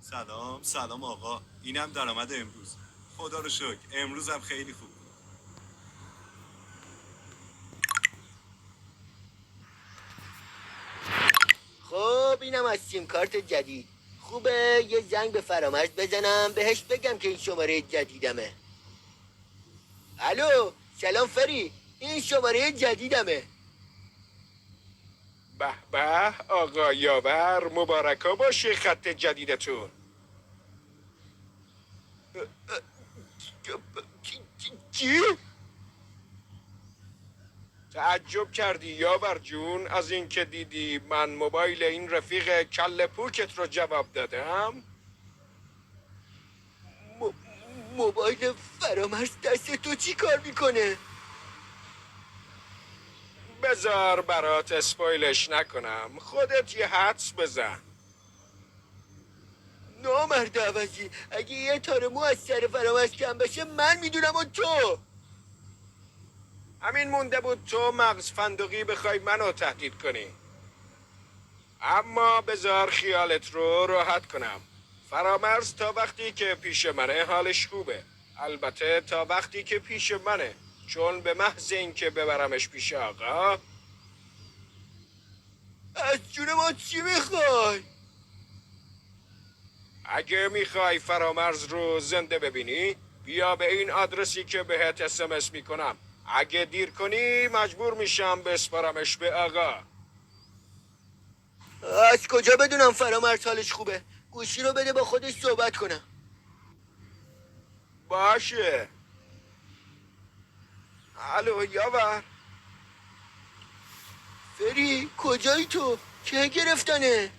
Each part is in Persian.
سلام سلام آقا، اینم درآمد امروز. خدا رو شکر امروز هم خیلی خوب. خب اینم از سیم کارت جدید. خوبه یه زنگ به فرامرز بزنم بهش بگم که این شماره جدیدمه. الو سلام فری، این شماره جدیدمه. به به آقا یاور، مبارکا باشه خط جدیدتون. چی؟ تعجب کردی یاور جون از اینکه دیدی من موبایل این رفیق کل پوکت رو جواب دادم؟ موبایل فرامرز دست تو چی کار میکنه؟ بذار برات اسپویلش نکنم، خودت یه حدس بزن. نامرد عوضی، اگه یه تار مو از سر فرامرز کم بشه من میدونم و تو. همین مونده بود تو مغز فندقی بخوای منو تهدید کنی. اما بذار خیالت رو راحت کنم. فرامرز تا وقتی که پیش منه حالش خوبه. البته تا وقتی که پیش منه، چون به محض اینکه ببرمش پیش آقا. از جون ما چی میخوای؟ اگه میخوای فرامرز رو زنده ببینی، بیا به این آدرسی که بهت اسمس میکنم. اگه دیر کنی مجبور میشم بسپارمش به آقا. از کجا بدونم فرامرز حالش خوبه؟ گوشی رو بده با خودش صحبت کنم. باشه. الو یاور. فری کجایی تو؟ که گرفتنه؟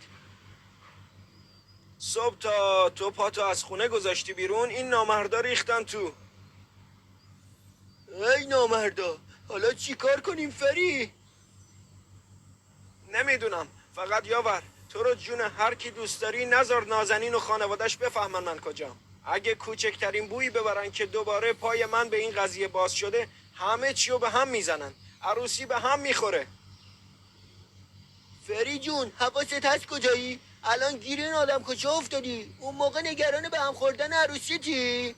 صبح تا تو پاتو از خونه گذاشتی بیرون، این نامردا ریختن تو. ای نامردا، حالا چی کار کنیم فری؟ نمیدونم، فقط یاور تو رو جون هر کی دوست داری نزار نازنین و خانوادش بفهمن من کجام. اگه کوچکترین بویی ببرن که دوباره پای من به این قضیه باز شده، همه چیو به هم میزنن، عروسی به هم میخوره. فری جون حواست هست کجایی؟ الان گیر این آدم کجا افتادی؟ اون موقع نگران به هم خوردن عروسیتی؟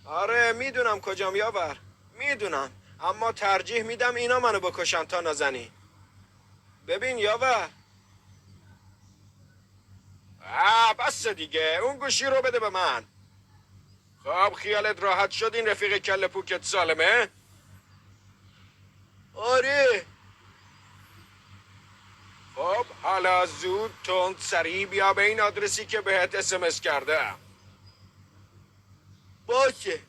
آره میدونم کجام یاور، میدونم، اما ترجیح میدم اینا منو بکشن تا نازنی. ببین یاور. بس دیگه، اون گوشی رو بده به من. خب خیالت راحت شد این رفیق کل پوکت سالمه؟ آره. خب حالا زود تند سریع بیا به این آدرسی که بهت اسمس کردم. باشه.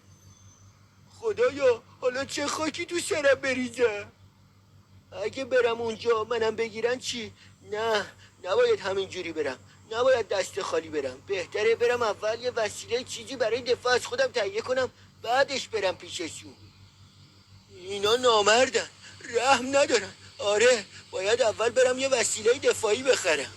خدایا حالا چه خاکی تو سرم بریزه؟ اگه برم اونجا منم بگیرن چی؟ نه، نباید همینجوری برم. نباید دست خالی برم. بهتره برم اول یه وسیله چیزی برای دفاع از خودم تهیه کنم، بعدش برم پیششون. اینا نامردن، رحم ندارن. آره باید اول برم یه وسیله دفاعی بخرم.